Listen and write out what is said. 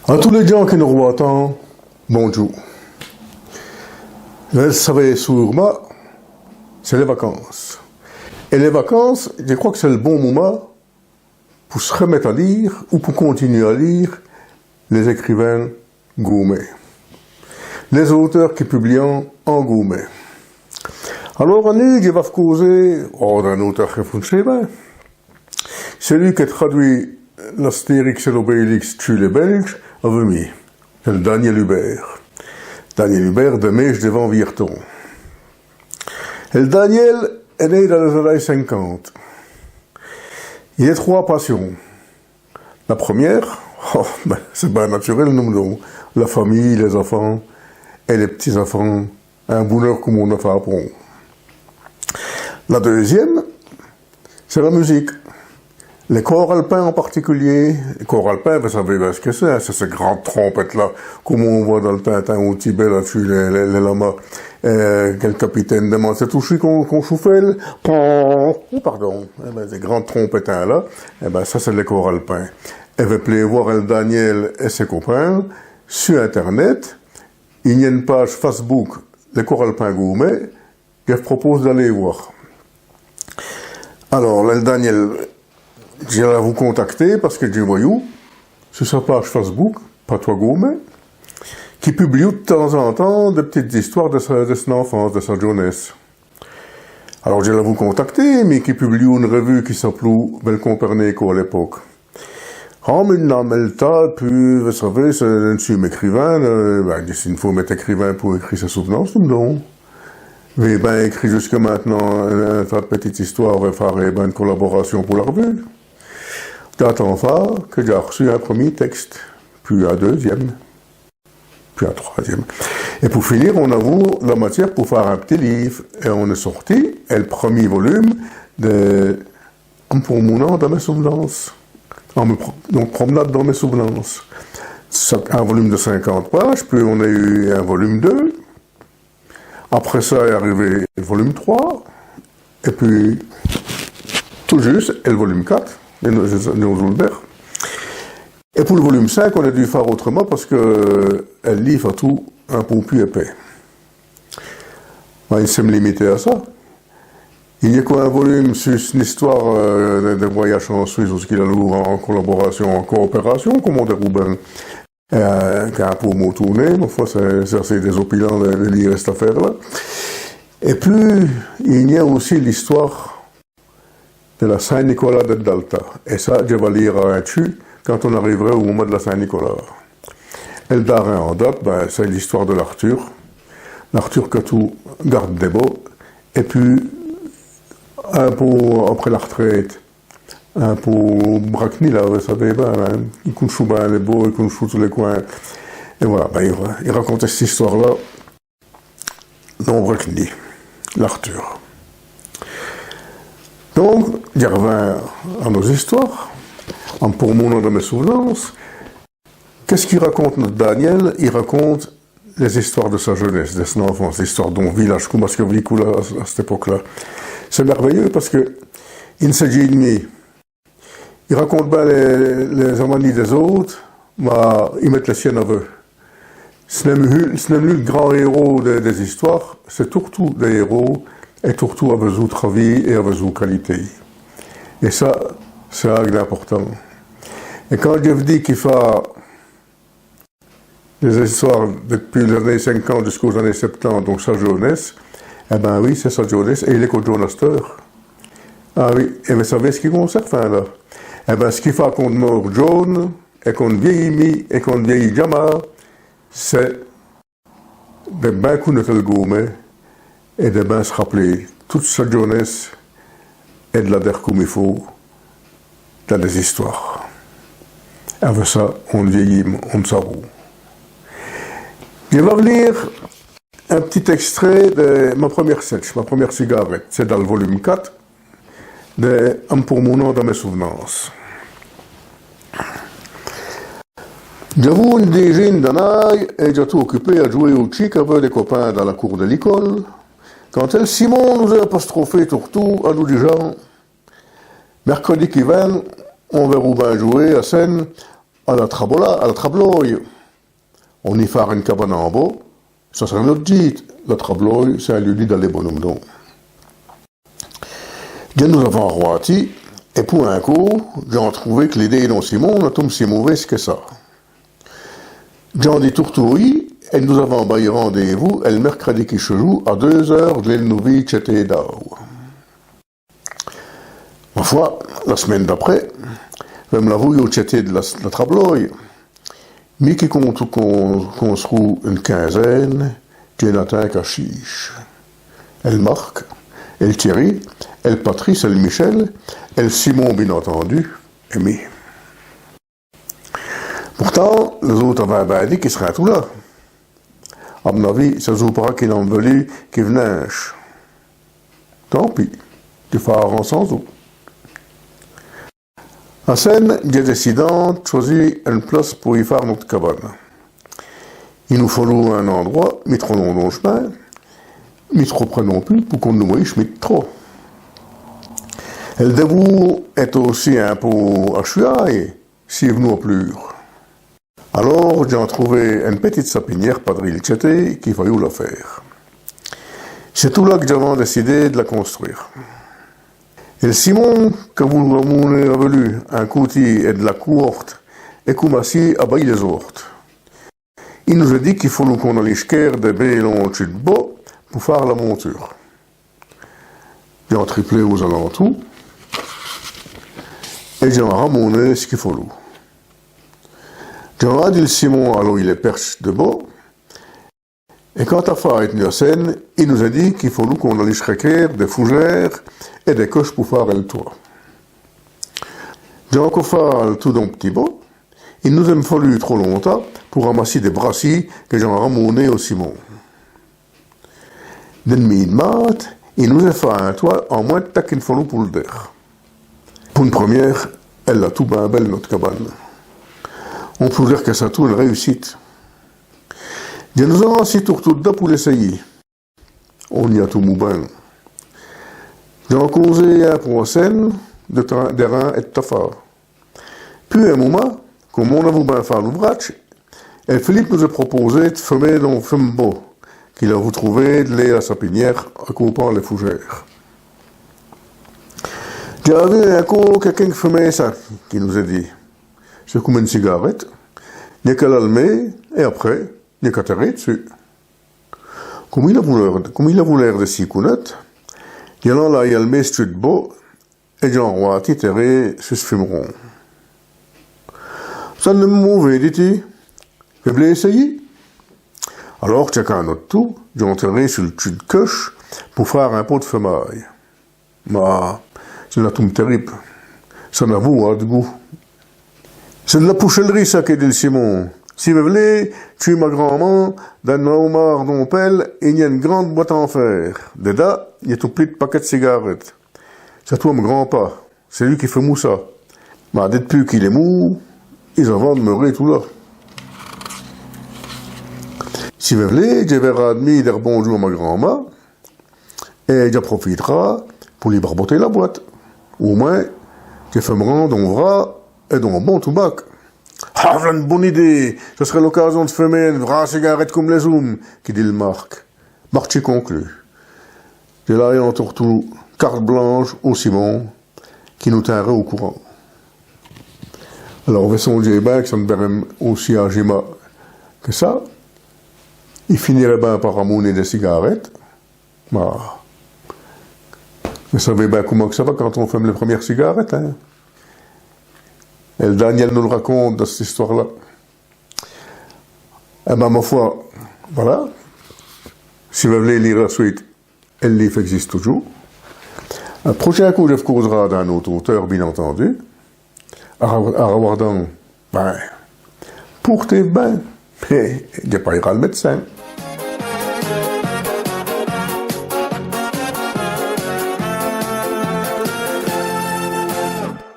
À tous les gens qui nous regardent, bonjour. Vous savez sûrement, c'est les vacances. Et les vacances, je crois que c'est le bon moment pour se remettre à lire ou pour continuer à lire les écrivains gourmets. Les auteurs qui publient en gourmet. Alors, Annie, je vais vous causer d'un auteur qui fonctionne bien. Celui qui a traduit l'Astérix et l'Obélix tue les Belges, avait mis. C'est le Daniel Hubert. Daniel Hubert de Mèche devant Virton. Et le Daniel est né dans les années 50. Il a 3 passions. La première, c'est bien naturel, nous, la famille, les enfants et les petits-enfants. Un bonheur comme on a fait pour eux. La deuxième, c'est la musique. Les corps alpins en particulier. Les corps alpins, vous savez bien ce que c'est ces grandes trompettes-là, comme on voit dans le Tintin au Tibet, là-dessus, les lamas. Quel capitaine demande, c'est touché qu'on chauffait, pardon, ces grandes trompettes-là, ça c'est les corps alpins. Et vous pouvez voir le Daniel et ses copains sur Internet. Il y a une page Facebook, les corps alpins gourmets, que je propose d'aller voir. Alors, le Daniel, je vais vous contacter parce que j'ai voyou sur sa page Facebook, Patois Gourmet, qui publie de temps en temps des petites histoires de son enfance, de sa jeunesse. Alors je vais vous contacter, mais qui publie une revue qui s'appelait Bel Copernico à l'époque. Ah, mais non, mais le tas, puis, vous savez, c'est un écrivain, il faut mettre écrivain pour écrire ses souvenances, non? J'ai bien écrit jusqu'à maintenant un tas de petites histoires, et faire une collaboration pour la revue. J'attends ça, que j'ai reçu un premier texte, puis un deuxième, puis un troisième. Et pour finir, on avoue la matière pour faire un petit livre. Et on est sorti, et le premier volume de Pour mon an dans mes souvenances. Donc, promenade dans mes souvenances. Un volume de 50 pages, puis on a eu un volume 2. Après ça est arrivé le volume 3. Et puis, tout juste, et le volume 4. Et pour le volume 5, on a dû faire autrement parce que elle livre tout un peu plus épais. Il s'est limité à ça. Il n'y a qu'un volume sur une histoire de voyage en Suisse, où il a en collaboration, en coopération, comme on dit Rouben, qui a un peu mot tourné. Ma foi, c'est assez désopilant de lire cette affaire-là. Et puis, il y a aussi l'histoire de la Saint-Nicolas de Dalta. Et ça, je vais lire un dessus quand on arriverait au moment de la Saint-Nicolas. Et le darin en date, c'est l'histoire de l'Arthur. L'Arthur que tout garde des beaux. Et puis, un peu après la retraite, un peu bracni, là, vous savez, il couche bien les beaux, il couche tous les coins. Et voilà, il racontait cette histoire-là dans bracni, l'Arthur. Donc, je reviens à nos histoires, pour mon nom de mes souvenances. Qu'est-ce qu'il raconte notre Daniel? Il raconte les histoires de sa jeunesse, de son enfance, l'histoire d'un village, comme parce que à cette époque-là. C'est merveilleux parce que il ne s'agit de il raconte bien les amanies des autres, mais il met les siennes à eux. Ce n'est plus le grand héros des histoires, c'est surtout des héros, et surtout avec vos travail et avec vos qualités. Et ça, c'est important. Et quand je vous dis qu'il fait des histoires depuis les années 50 jusqu'aux années 70, donc sa jeunesse, eh bien oui, c'est sa jeunesse, et il est contre John Astor. Ah oui, et vous savez ce qu'il conserve, là? Eh bien, ce qu'il fait contre mort John, et contre vieille Mi, et contre vieille Jama, c'est de bien connaître le gourmet, et de bien se rappeler toute sa jeunesse, et de la dire comme il faut, dans des histoires. Avec ça, on vieillit, on s'avoue. Je vais vous lire un petit extrait de ma première sèche, ma première cigarette. C'est dans le volume 4 de Pour mon nom dans mes souvenances. J'avoue une déjeune d'anaille et j'ai tout occupé à jouer au chic avec des copains dans la cour de l'école. Quand elle, Simon, nous a apostrophé tout à nous du genre, mercredi qui vient, on va Roubaix jouer à Seine à la trabloy, on y fait une cabane en bas, ça serait notre dit. La trabloy, c'est un lieu dit d'aller bonhomme donc. Bien nous avons Roati, et pour un coup, j'ai trouvé que l'idée dont Simon n'a tombe si mauvaise que ça. J'ai dit tourtouri, et nous avons envoyé rendez-vous, le mercredi qui se joue, à 2h de l'Elnovic et d'Ao. Ma foi, la semaine d'après, je me l'avoue au tchété de la trabloy, mais qui compte qu'on se roule une quinzaine, qui est atteint qu'à chiche. Elle Marc, elle Thierry, elle Patrice, elle Michel, elle Simon, bien entendu, et moi. Pourtant, les autres avaient bien dit qu'ils seraient tout là. À mon avis, ça ne joue pas qu'ils n'en veulent, qu'ils venaient. Tant pis, tu fais en sans eau. En scène, j'ai décidé de choisir une place pour y faire notre cabane. Il nous faut un endroit, mais trop long dans le chemin, mais trop près non plus pour qu'on nous voie trop. Le debout est aussi un peu à chuaille, si vous nous plus. Alors, j'ai trouvé une petite sapinière padrille tchété qu'il fallait la faire. C'est tout là que j'avais décidé de la construire. Et le Simon, que vous avez revenu un côté et de la courte, et comme assis à bailler les autres. Il nous a dit qu'il faut qu'on allait jusqu'à des belles de bas pour faire la monture. J'ai triplé aux alentours, et j'ai ramené ce qu'il faut. J'ai dit le Simon, alors il est perche de bas, et quand à faire une scène, il nous a dit qu'il faut qu'on allait chercher des fougères et des coches pour faire le toit. J'ai encore fait le tout dans le petit bas. Il nous a fallu trop longtemps pour ramasser des brassis que j'ai ramenés au Simon. D'ennemi de mat, il nous a fait un toit en moins de temps qu'il faut pour le dire. Pour une première, elle a tout bien belle notre cabane. On peut dire que ça a tout une réussite. Je nous avons assis tout dedans pour l'essayer. On y a tout mouban. J'ai causé un pour scène de terrain et de tafar. Puis à un moment, comme on a voulu bien faire l'ouvrage, et Philippe nous a proposé de fumer dans le fume beau, qu'il a retrouvé de lait à sa pinière en coupant les fougères. J'avais un coup quelqu'un qui fumait ça, qui nous a dit. C'est comme une cigarette. Il n'y a qu'à l'allumer, et après, il n'y a qu'à tirer dessus. Comme il a voulu l'air de six counettes, il y en a là, il a allumé ce de beau, et Jean Roy a tiré sur ce fumeron. Ça ne me mauvais, dit-il. Je voulais essayer. Alors, chacun notre tour, j'ai enterré sur le dessus de coche pour faire un pot de femaille. Mais, c'est la tombe terrible. Ça n'a pas de goût. C'est de la pouchellerie, ça, qu'a dit le Simon. Si vous voulez, tuer ma grand-mère, dans un homard d'ompel, il y a une grande boîte en fer. Dedans, il y a tout plein de paquets de cigarettes. C'est toi, mon grand-père. C'est lui qui fait mou ça. Mais depuis qu'il est mou, ils en vont demeurer tout là. Si vous voulez, je vais admis dire bonjour à ma grand-mère, et je profitera pour lui barboter la boîte. Au moins, je fais me rendre on verra, et donc bon tabac. Ah, voilà une bonne idée. Ce serait l'occasion de fumer une vraie cigarette comme les Zooms, qui dit le Marc. Marché conclu. J'ai là en tout carte blanche au Simon, qui nous tiendrait au courant. Alors, on va songer bien que ça ne verrait aussi à Gima que ça. Il finirait bien par ramonner des cigarettes. Bah, vous savez bien comment que ça va quand on fume les premières cigarettes, hein. Et Daniel nous le raconte dans cette histoire-là. Eh ben, ma foi, voilà. Si vous voulez lire la suite, le livre existe toujours. Un prochain coup, je vous causera d'un autre auteur, bien entendu. À revoir donc, ben, pour tes bains. Et il n'y a pas ira le médecin.